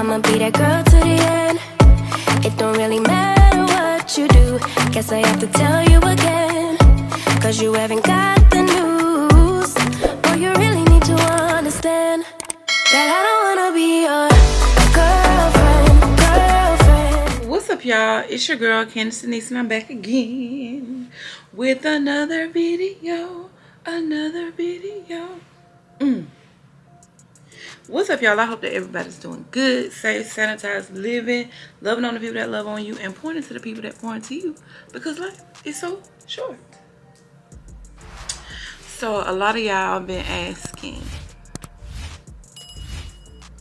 I'ma be that girl to the end. It don't really matter what you do. Guess I have to tell you again, 'cause you haven't got the news. Boy, you really need to understand that I don't wanna be your girlfriend. What's up, y'all? It's your girl Candace Denise, and I'm back again with another video. What's up, y'all? I hope that everybody's doing good, safe, sanitized, living, loving on the people that love on you, and pointing to the people that point to you, because life is so short. So a lot of y'all have been asking,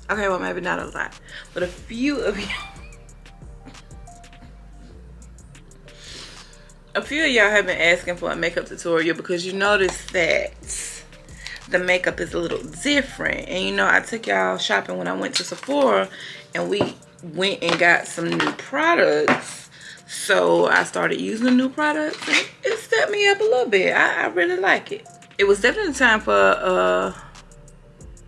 okay, well, maybe not a lot, but a few of y'all have been asking for a makeup tutorial, because you notice that the makeup is a little different. And you know, I took y'all shopping when I went to Sephora, and we went and got some new products. So I started using the new products, and it stepped me up a little bit. I really like it. It was definitely time for a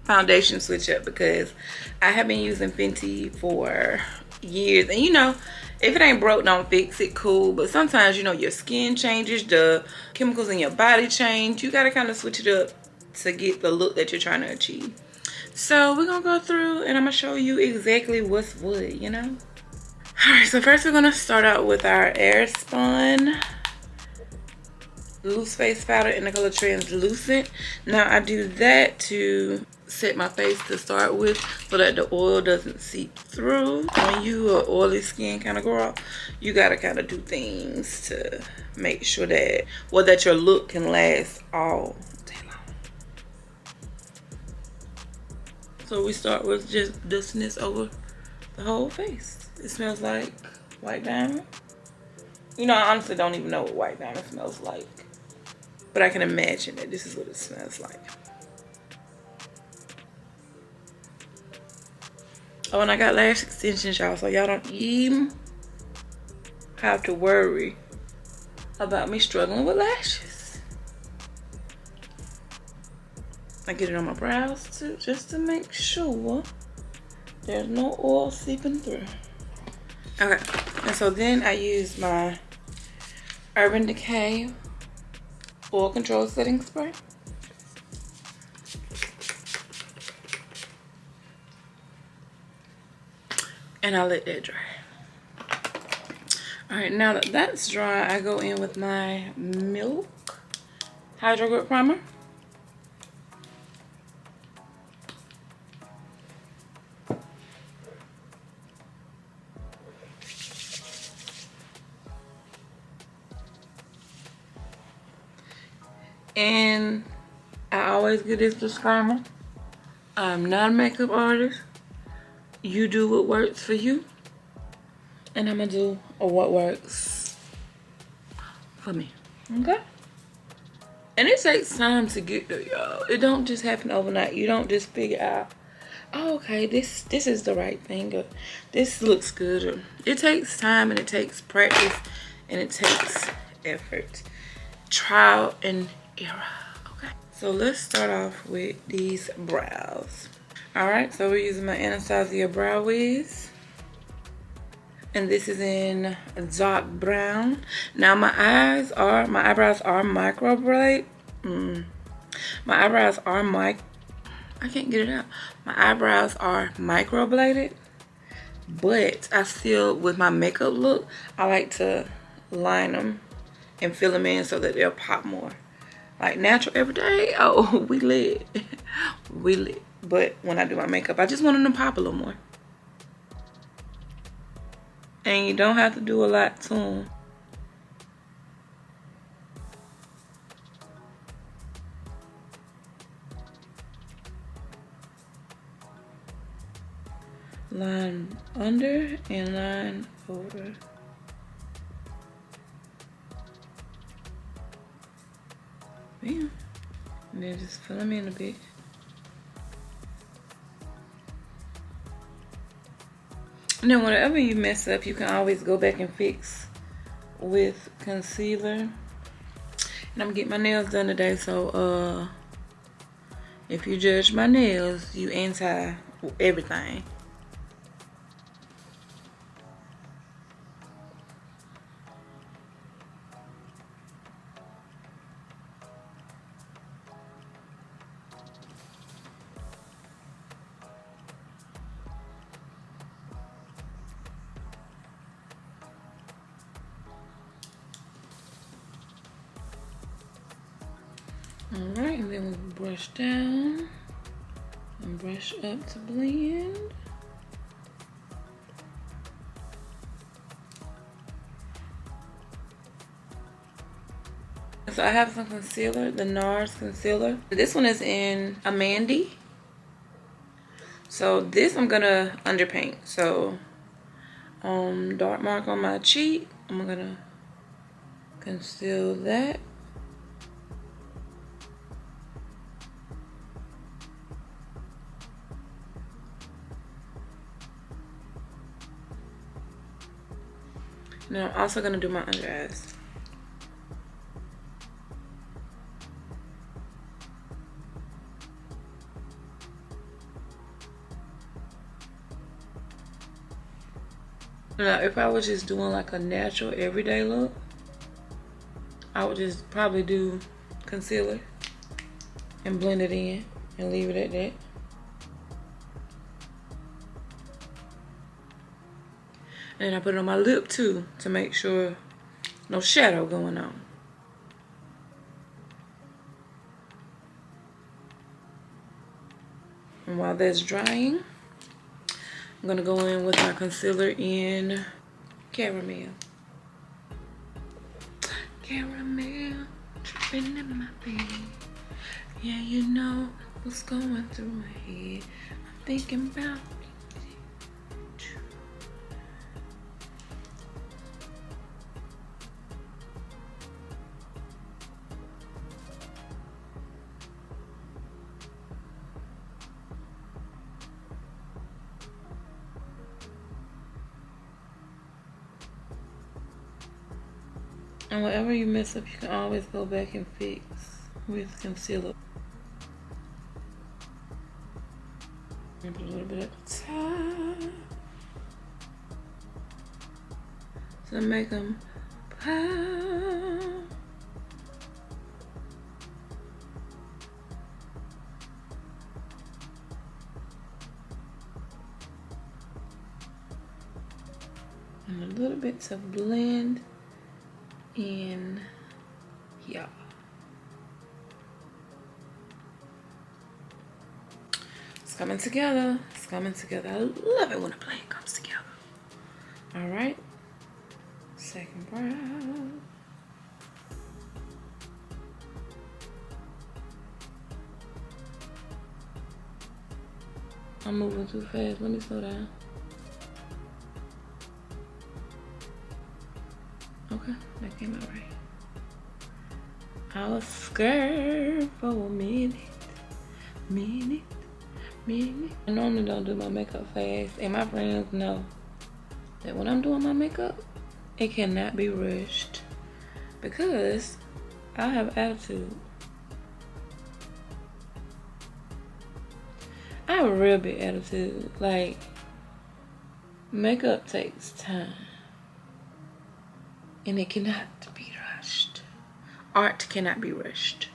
foundation switch up, because I have been using Fenty for years, and you know, if it ain't broke, don't fix it, cool. But sometimes, you know, your skin changes, the chemicals in your body change. You gotta kind of switch it up to get the look that you're trying to achieve. So we're gonna go through, and I'm gonna show you exactly what's what, you know. All right, so first we're gonna start out with our Airspun loose face powder in the color Translucent. Now I do that to set my face to start with, so that the oil doesn't seep through. When you are oily skin kind of girl, you gotta kind of do things to make sure that, well, that your look can last all day long. So we start with just dusting this over the whole face. It smells like white diamond. You know, I honestly don't even know what white diamond smells like, but I can imagine that this is what it smells like. Oh, and I got lash extensions, y'all, so y'all don't even have to worry about me struggling with lashes. I get it on my brows too, just to make sure there's no oil seeping through. Okay, and so then I use my Urban Decay Oil Control Setting Spray. And I let that dry. All right, now that that's dry, I go in with my Milk Hydro Grip Primer. And I always get this disclaimer: I'm not a makeup artist. You do what works for you, and I'm gonna do what works for me. Okay? And it takes time to get there, y'all. It don't just happen overnight. You don't just figure out, oh, okay, this is the right thing, or this looks good. Or it takes time, and it takes practice, and it takes effort, trial and error. Okay, so let's start off with these brows. All right, so we're using my Anastasia brow wiz, and this is in dark brown. Now my eyebrows are microbladed. My eyebrows are I can't get it out. My eyebrows are microbladed, but I still, with my makeup look, I like to line them and fill them in so that they'll pop more. Like natural every day, oh, we lit. We lit. But when I do my makeup, I just want them to pop a little more. And you don't have to do a lot to them. Line under and line over. Bam. And then just fill them in a bit. And then whatever you mess up, you can always go back and fix with concealer. And I'm getting my nails done today, so if you judge my nails, you anti everything. then we brush down and brush up to blend. So I have some concealer, the NARS concealer. This one is in Amande. So this I'm gonna underpaint. So dark mark on my cheek, I'm gonna conceal that. Now I'm also gonna do my under eyes. Now, if I was just doing like a natural everyday look, I would just probably do concealer and blend it in and leave it at that. And I put it on my lip too to make sure no shadow going on. And while that's drying, I'm gonna go in with my concealer in Caramel. Caramel dripping in my face. Yeah, you know what's going through my head. I'm thinking about and whatever you mess up, you can always go back and fix with concealer. And put a little bit at the top to make them pop. And a little bit to blend in here. It's coming together. It's coming together. I love it when a plan comes together. All right. Second brow. I'm moving too fast. Let me slow down. Okay, that came out right. I was scared for a minute. I normally don't do my makeup fast, and my friends know that when I'm doing my makeup, it cannot be rushed because I have attitude. I have a real big attitude. Like, makeup takes time. And it cannot be rushed. Art cannot be rushed.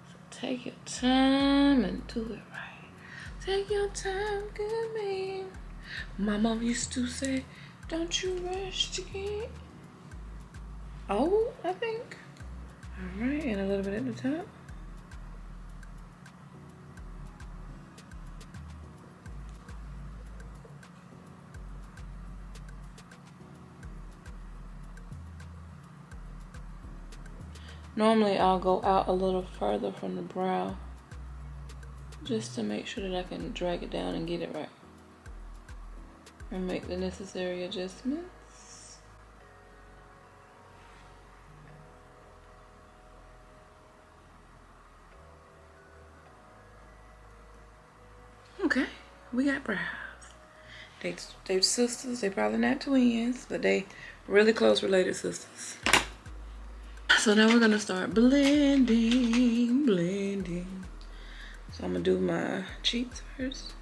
So take your time and do it right. Take your time, good man. My mom used to say, don't you rush to get. Oh, I think. All right, and a little bit at the top. Normally I'll go out a little further from the brow just to make sure that I can drag it down and get it right and make the necessary adjustments. Okay, we got brows. They sisters, they probably not twins, but they really close related sisters. So now we're gonna start blending. So I'm gonna do my cheeks first.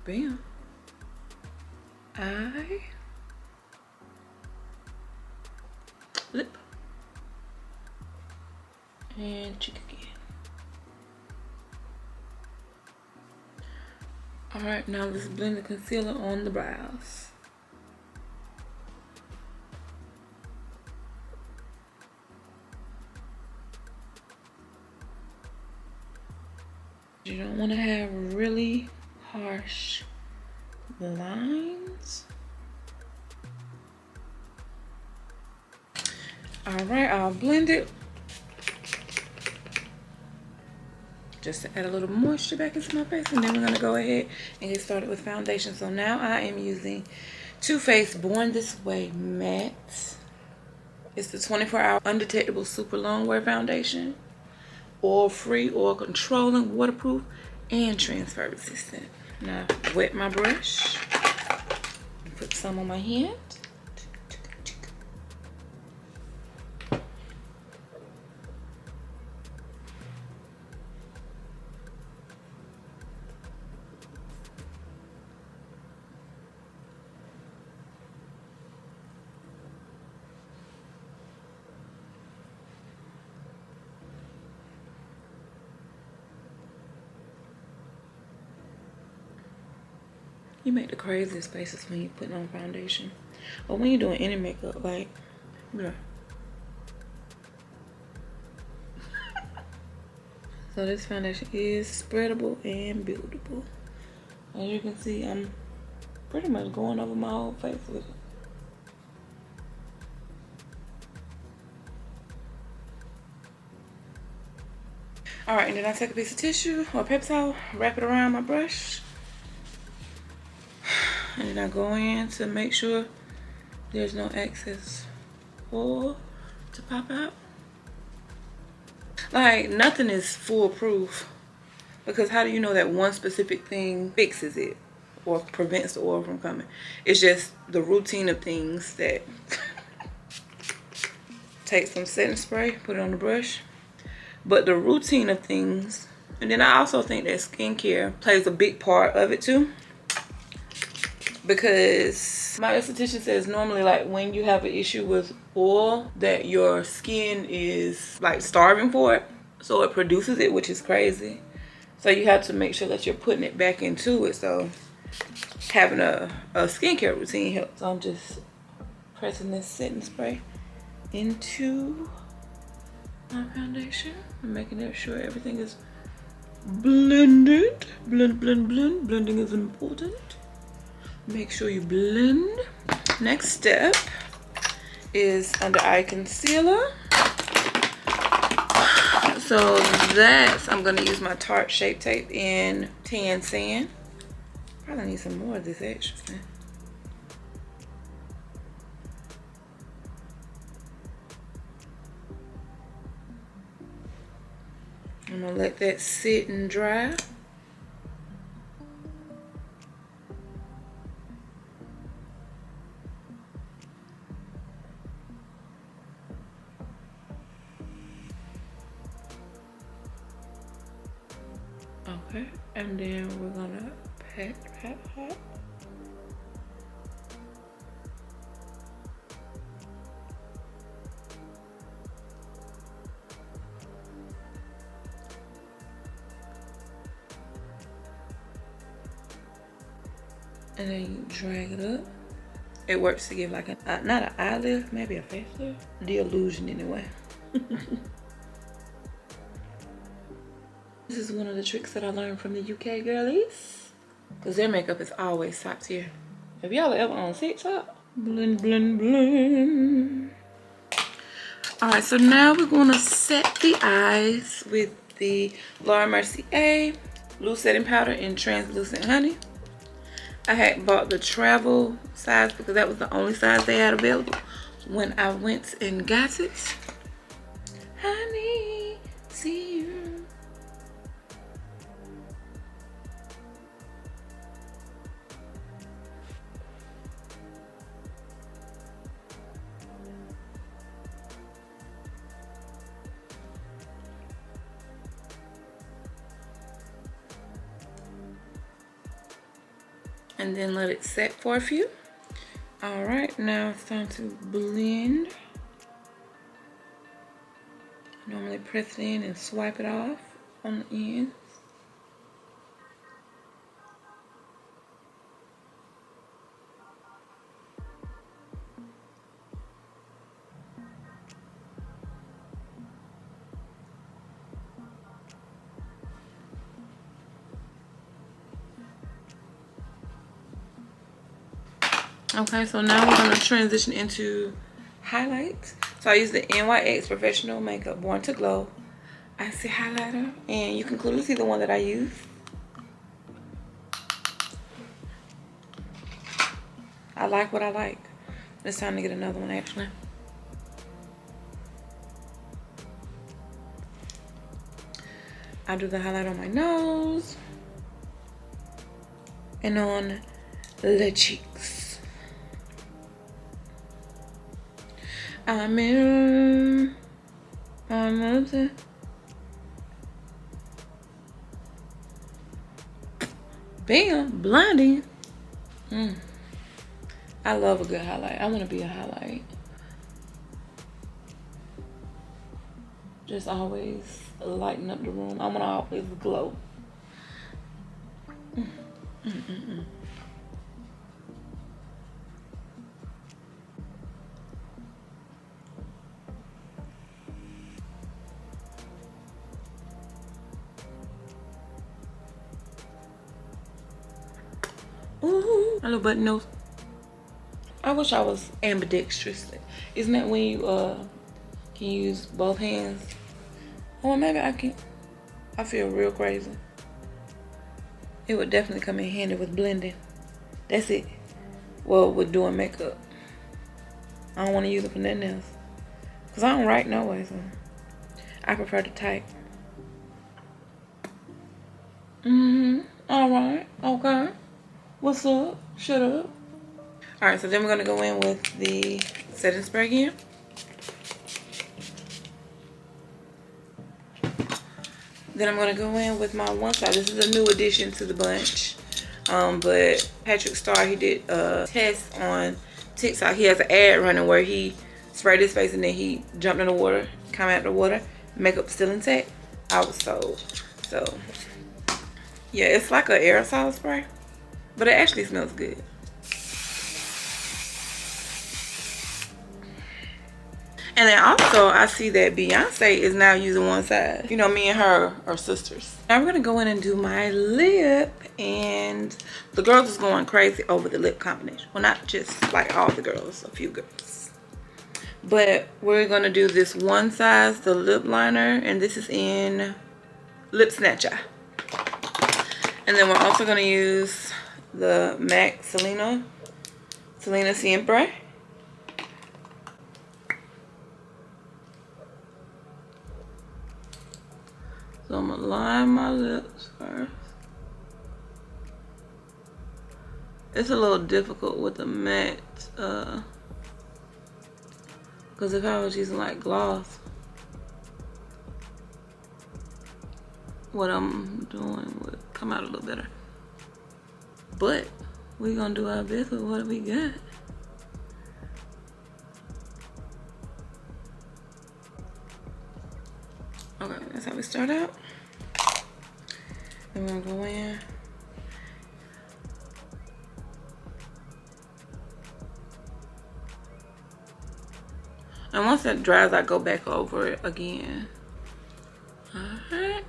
Bam. Eye. Lip. And cheek again. Alright, now let's blend the concealer on the brows. You don't want to have really harsh lines. All right, I'll blend it just to add a little moisture back into my face, and then we're gonna go ahead and get started with foundation. So now I am using Too Faced Born This Way Matte. It's the 24-hour undetectable super long wear foundation, oil free, oil controlling, waterproof, and transfer resistant. Now wet my brush and put some on my hand. You make the craziest faces when you're putting on foundation, or when you're doing any makeup, like, yeah. So this foundation is spreadable and buildable. As you can see, I'm pretty much going over my whole face with it. All right, and then I take a piece of tissue or paper towel, wrap it around my brush. And then I go in to make sure there's no excess oil to pop out. Like, nothing is foolproof, because how do you know that one specific thing fixes it or prevents the oil from coming? It's just the routine of things that take some setting spray, put it on the brush. But the routine of things, and then I also think that skincare plays a big part of it too. Because my esthetician says normally, like, when you have an issue with oil, that your skin is like starving for it, so it produces it, which is crazy. So you have to make sure that you're putting it back into it. So having a skincare routine helps. So I'm just pressing this setting spray into my foundation and making sure everything is blended. Blend, blend, blend. Blending is important. Make sure you blend. Next step is under eye concealer. So that's, I'm gonna use my Tarte Shape tape in Tan Sand. Probably need some more of this extra. I'm gonna let that sit and dry. Okay, and then we're gonna pat. And then you drag it up. It works to give like a, not an eye lift, maybe a face lift. The illusion anyway. This is one of the tricks that I learned from the UK girlies, because their makeup is always top tier. If y'all are ever on TikTok, blend, blend, blend. All right, so now we're gonna set the eyes with the Laura Mercier Loose Setting Powder in Translucent Honey. I had bought the travel size because that was the only size they had available when I went and got it. Honey, see you. And then let it set for a few. All right, now it's time to blend. Normally press it in and swipe it off on the ends. Okay, so now we're gonna transition into highlights. So I use the NYX Professional Makeup Born to Glow Icy Highlighter, and you can clearly see the one that I use. I like what I like. It's time to get another one actually. I do the highlight on my nose and on the cheeks. I'm upset. Bam, blinding. I love a good highlight. I want to be a highlight. Just always lighten up the room. I want to always glow. Ooh, my little button nose. I wish I was ambidextrous. Isn't that when you can use both hands? Or maybe I can. I feel real crazy. It would definitely come in handy with blending. That's it. Well, with doing makeup. I don't want to use it for nothing else. Because I don't write no way, so I prefer to type. Alright. Okay. What's up? Shut up. Alright, so then we're going to go in with the setting spray again. Then I'm going to go in with my one side. This is a new addition to the bunch. But Patrick Starr, he did a test on TikTok. He has an ad running where he sprayed his face and then he jumped in the water, come out the water, makeup still intact. I was sold. So, yeah, it's like an aerosol spray, but it actually smells good. And then also, I see that Beyonce is now using one side. You know, me and her are sisters. Now we're gonna go in and do my lip, and the girls is going crazy over the lip combination. Well, not just like all the girls, a few girls. But we're gonna do this one size, the lip liner, and this is in Lip Snatcher. And then we're also gonna use the MAC Candacedenisetv. So I'm gonna line my lips first. It's a little difficult with the matte, because if I was using like gloss, what I'm doing would come out a little better. But we're gonna do our best with what we got. Okay, that's how we start out. And we're gonna go in. And once that dries, I go back over it again. Alright.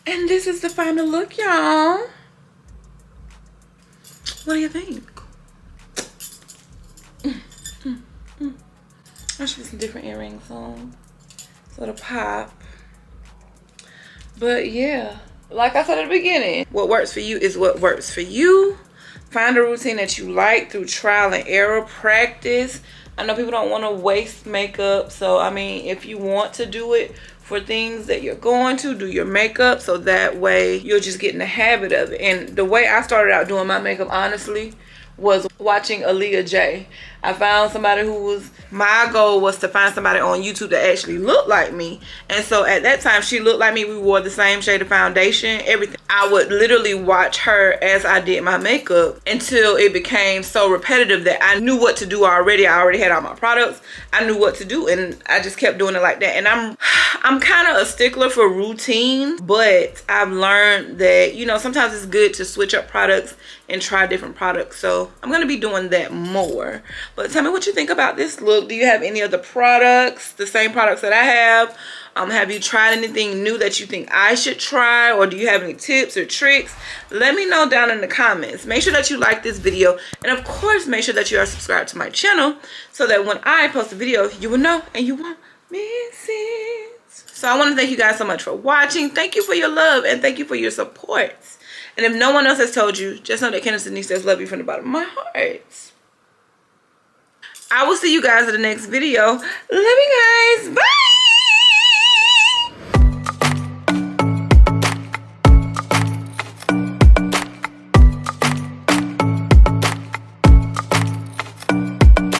And this is the final look, y'all. What do you think? I should put some different earrings on so it'll pop. But yeah, like I said at the beginning, what works for you is what works for you. Find a routine that you like through trial and error, practice. I know people don't want to waste makeup, so I mean, if you want to do it for things that you're going to, do your makeup so that way you'll just get in the habit of it. And the way I started out doing my makeup, honestly, was watching Aaliyah J. I found somebody who was, my goal was to find somebody on YouTube that actually looked like me. And so at that time, she looked like me. We wore the same shade of foundation, everything. I would literally watch her as I did my makeup until it became so repetitive that I knew what to do already. I already had all my products. I knew what to do, and I just kept doing it like that. And I'm kind of a stickler for routine, but I've learned that, you know, sometimes it's good to switch up products and try different products. So I'm gonna be doing that more. But tell me what you think about this look. Do you have any other products, the same products that I have? Have you tried anything new that you think I should try, or do you have any tips or tricks? Let me know down in the comments. Make sure that you like this video, and of course make sure that you are subscribed to my channel so that when I post a video, you will know and you won't miss it. So I want to thank you guys so much for watching. Thank you for your love and thank you for your support. And if no one else has told you, just know that Candace Denise says love you from the bottom of my heart. I will see you guys in the next video. Love you guys. Bye.